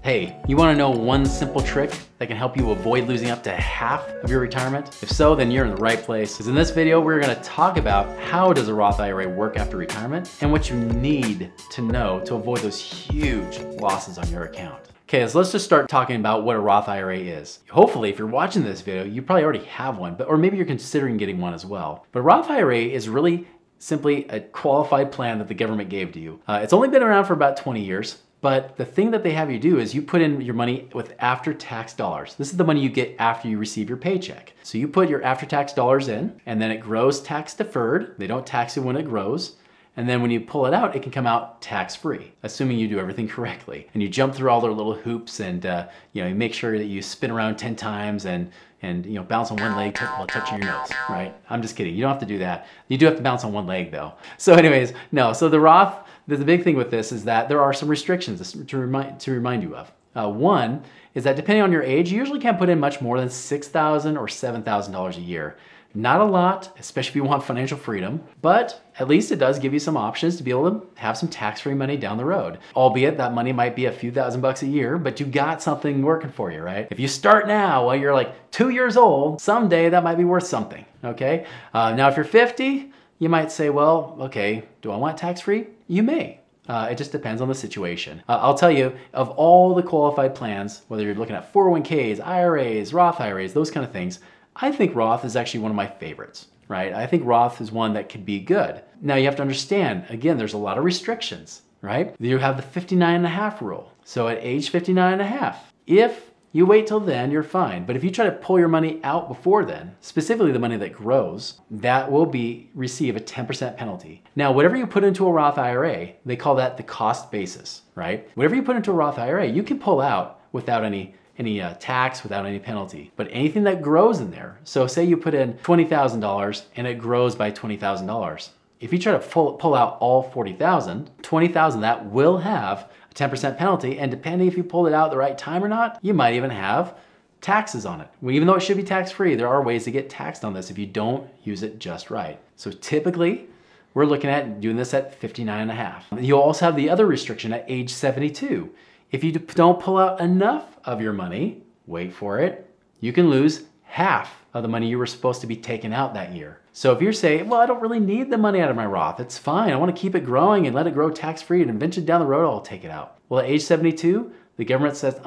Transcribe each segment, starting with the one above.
Hey, you want to know one simple trick that can help you avoid losing up to half of your retirement? If so, then you're in the right place. Because in this video, we're going to talk about how does a Roth IRA work after retirement and what you need to know to avoid those huge losses on your account. Okay, so let's just start talking about what a Roth IRA is. Hopefully, if you're watching this video, you probably already have one, or maybe you're considering getting one as well. But a Roth IRA is really simply a qualified plan that the government gave to you. It's only been around for about 20 years. But the thing that they have you do is you put in your money with after-tax dollars. This is the money you get after you receive your paycheck. So you put your after-tax dollars in, and then it grows tax-deferred. They don't tax you when it grows. And then when you pull it out, it can come out tax-free, assuming you do everything correctly. And you jump through all their little hoops and you make sure that you spin around 10 times and bounce on one leg while touching your nose, right? I'm just kidding. You don't have to do that. You do have to bounce on one leg though. So anyways, no. So the Roth, the big thing with this is that there are some restrictions to remind you of. One is that depending on your age, you usually can't put in much more than $6,000 or $7,000 a year. Not a lot, especially if you want financial freedom, but at least it does give you some options to be able to have some tax-free money down the road. Albeit that money might be a few $1,000s a year, but you got something working for you, right? If you start now while you're like 2 years old, someday that might be worth something, okay? Now if you're 50, you might say, well, okay, do I want tax-free? You may. It just depends on the situation. I'll tell you, of all the qualified plans, whether you're looking at 401ks, IRAs, Roth IRAs, those kind of things, I think Roth is actually one of my favorites, right? I think Roth is one that could be good. Now you have to understand, again, there's a lot of restrictions, right? You have the 59 and a half rule. So at age 59 and a half, if you wait till then, you're fine. But if you try to pull your money out before then, specifically the money that grows, that will receive a 10% penalty. Now, whatever you put into a Roth IRA, they call that the cost basis, right? Whatever you put into a Roth IRA, you can pull out without any tax, without any penalty. But anything that grows in there, so say you put in $20,000 and it grows by $20,000. If you try to pull out all $40,000, $20,000 that will have a 10% penalty, and depending if you pulled it out at the right time or not, you might even have taxes on it. Even though it should be tax-free, there are ways to get taxed on this if you don't use it just right. So typically, we're looking at doing this at 59 and a half. You'll also have the other restriction at age 72. If you don't pull out enough of your money, wait for it, you can lose half of the money you were supposed to be taking out that year. So if you're saying, well, I don't really need the money out of my Roth, it's fine, I want to keep it growing and let it grow tax-free, and eventually down the road I'll take it out. Well, at age 72, the government says,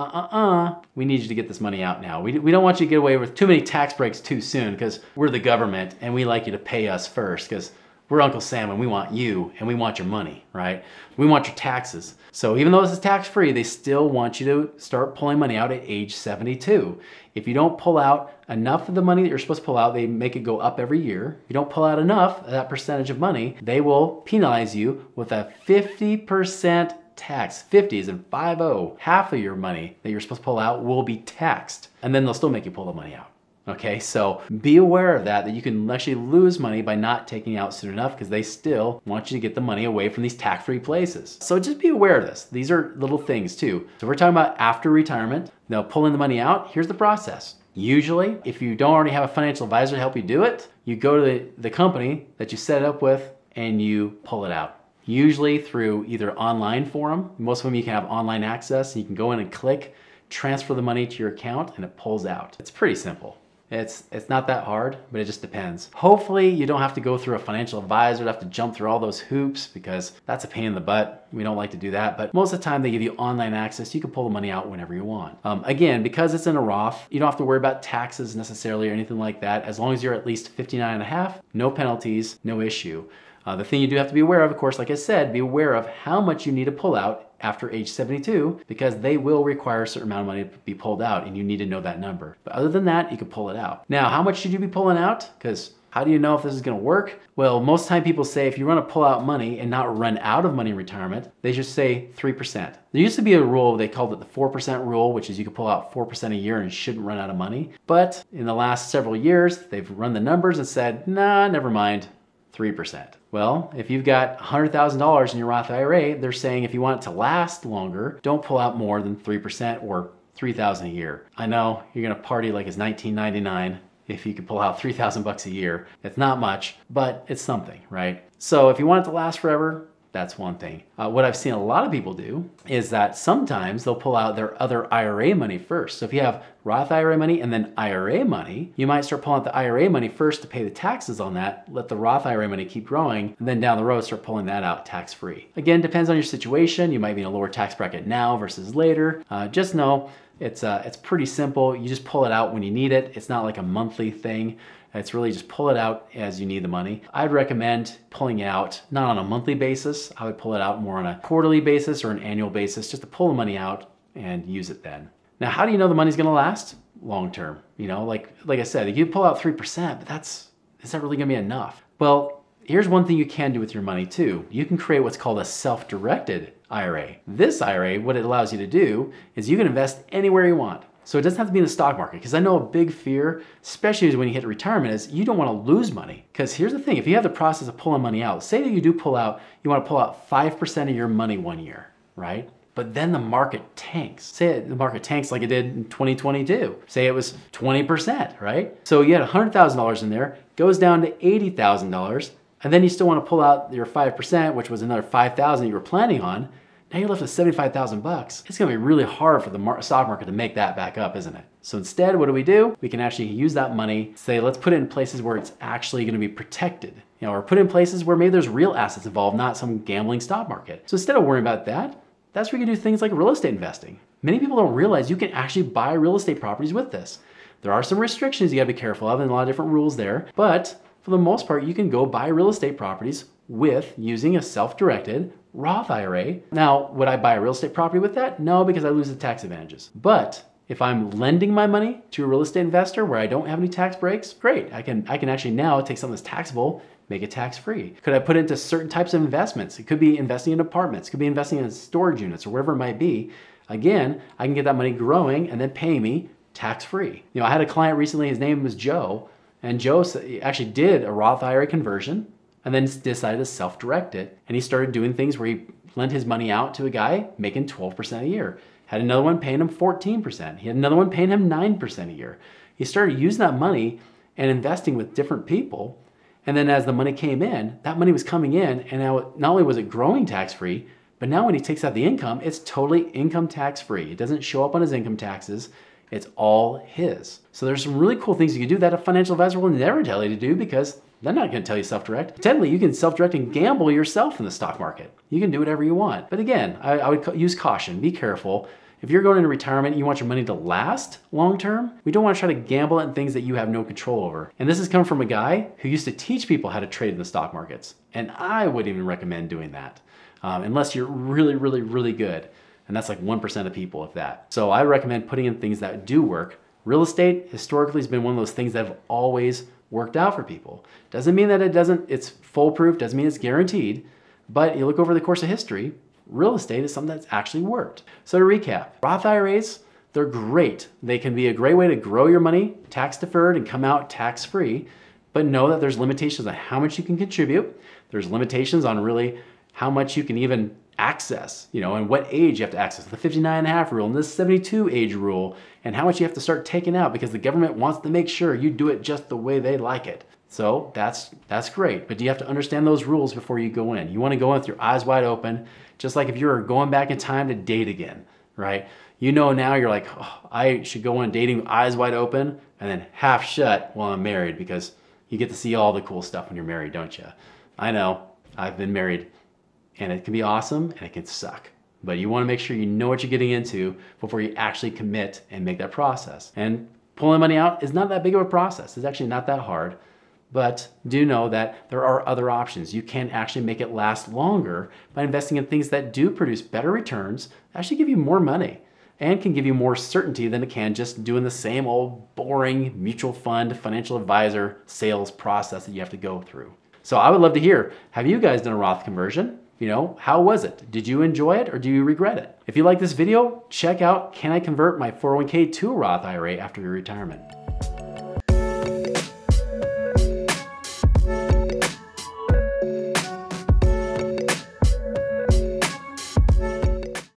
we need you to get this money out now. We don't want you to get away with too many tax breaks too soon because we're the government and we like you to pay us first because we're Uncle Sam and we want you and we want your money, right? We want your taxes. So even though this is tax-free, they still want you to start pulling money out at age 72. If you don't pull out enough of the money that you're supposed to pull out, they make it go up every year. If you don't pull out enough of that percentage of money, they will penalize you with a 50% tax. 50 is in 50. Half of your money that you're supposed to pull out will be taxed. And then they'll still make you pull the money out. Okay, so be aware of that you can actually lose money by not taking out soon enough because they still want you to get the money away from these tax-free places. So just be aware of this. These are little things too. So we're talking about after retirement, now pulling the money out, here's the process. Usually, if you don't already have a financial advisor to help you do it, you go to the company that you set it up with and you pull it out. Usually through either online forum, most of them you can have online access and you can go in and click, transfer the money to your account and it pulls out. It's pretty simple. It's not that hard, but it just depends. Hopefully you don't have to go through a financial advisor to have to jump through all those hoops because that's a pain in the butt. We don't like to do that, but most of the time they give you online access. You can pull the money out whenever you want. Again, because it's in a Roth, you don't have to worry about taxes necessarily or anything like that. As long as you're at least 59 and a half, no penalties, no issue. The thing you do have to be aware of course, like I said, be aware of how much you need to pull out after age 72 because they will require a certain amount of money to be pulled out and you need to know that number. But other than that, you can pull it out. Now, how much should you be pulling out? Because how do you know if this is going to work? Well, most time people say if you want to pull out money and not run out of money in retirement, they just say 3%. There used to be a rule, they called it the 4% rule, which is you can pull out 4% a year and shouldn't run out of money. But in the last several years, they've run the numbers and said, nah, never mind. 3%. Well, if you've got $100,000 in your Roth IRA, they're saying if you want it to last longer, don't pull out more than 3% or $3,000 a year. I know you're gonna party like it's 1999 if you could pull out $3,000 a year. It's not much, but it's something, right? So if you want it to last forever, That's one thing. What I've seen a lot of people do is that sometimes they'll pull out their other IRA money first. So if you have Roth IRA money and then IRA money, you might start pulling out the IRA money first to pay the taxes on that, let the Roth IRA money keep growing, and then down the road start pulling that out tax-free. Again, depends on your situation. You might be in a lower tax bracket now versus later. Just know it's pretty simple. You just pull it out when you need it. It's not like a monthly thing. It's really just pull it out as you need the money. I'd recommend pulling it out not on a monthly basis. I would pull it out more on a quarterly basis or an annual basis just to pull the money out and use it then. Now, how do you know the money's gonna last long term? You know, like I said, you pull out 3%, but is that really gonna be enough? Well, here's one thing you can do with your money too. You can create what's called a self-directed IRA. This IRA, what it allows you to do is you can invest anywhere you want. So it doesn't have to be in the stock market, because I know a big fear, especially when you hit retirement, is you don't want to lose money. Because here's the thing, if you have the process of pulling money out, say that you do pull out, you want to pull out 5% of your money one year, right? But then the market tanks. Say the market tanks like it did in 2022. Say it was 20%, right? So you had $100,000 in there, goes down to $80,000, and then you still want to pull out your 5%, which was another $5,000 you were planning on. Now you're left with 75,000 bucks. It's gonna be really hard for the stock market to make that back up, isn't it? So instead, what do? We can actually use that money, say, let's put it in places where it's actually gonna be protected. You know, or put it in places where maybe there's real assets involved, not some gambling stock market. So instead of worrying about that, that's where you can do things like real estate investing. Many people don't realize you can actually buy real estate properties with this. There are some restrictions you gotta be careful of and a lot of different rules there, but for the most part, you can go buy real estate properties with using a self-directed Roth IRA. Now, would I buy a real estate property with that? No, because I lose the tax advantages. But if I'm lending my money to a real estate investor where I don't have any tax breaks, great. I can actually now take something that's taxable, make it tax-free. Could I put it into certain types of investments? It could be investing in apartments, it could be investing in storage units or wherever it might be. Again, I can get that money growing and then pay me tax-free. You know, I had a client recently, his name was Joe, and Joe actually did a Roth IRA conversion and then decided to self-direct it. And he started doing things where he lent his money out to a guy making 12% a year. Had another one paying him 14%. He had another one paying him 9% a year. He started using that money and investing with different people. And then as the money came in, that money was coming in, and now not only was it growing tax-free, but now when he takes out the income, it's totally income tax-free. It doesn't show up on his income taxes. It's all his. So there's some really cool things you can do that a financial advisor will never tell you to do, because they're not going to tell you self-direct. Technically, you can self-direct and gamble yourself in the stock market. You can do whatever you want. But again, I would use caution. Be careful. If you're going into retirement and you want your money to last long-term, we don't want to try to gamble in things that you have no control over. And this is coming from a guy who used to teach people how to trade in the stock markets. And I wouldn't even recommend doing that unless you're really, really, really good. And that's like 1% of people, if that. So I recommend putting in things that do work. Real estate historically has been one of those things that have always worked out for people. Doesn't mean that it's foolproof, doesn't mean it's guaranteed, but you look over the course of history, real estate is something that's actually worked. So to recap, Roth IRAs, they're great. They can be a great way to grow your money, tax deferred, and come out tax free, but know that there's limitations on how much you can contribute. There's limitations on really how much you can even access, you know, and what age you have to access, the 59.5 rule and the 72 age rule, and how much you have to start taking out because the government wants to make sure you do it just the way they like it. So that's great, but you have to understand those rules before you go in. You want to go in with your eyes wide open, just like if you're going back in time to date again, right? You know now you're like, oh, I should go in dating with eyes wide open and then half shut while I'm married, because you get to see all the cool stuff when you're married, don't you? I know, I've been married. And it can be awesome and it can suck. But you want to make sure you know what you're getting into before you actually commit and make that process. And pulling money out is not that big of a process. It's actually not that hard. But do know that there are other options. You can actually make it last longer by investing in things that do produce better returns, actually give you more money, and can give you more certainty than it can just doing the same old boring mutual fund financial advisor sales process that you have to go through. So I would love to hear, have you guys done a Roth conversion? You know, how was it? Did you enjoy it or do you regret it? If you like this video, check out, can I convert my 401k to a Roth IRA after your retirement?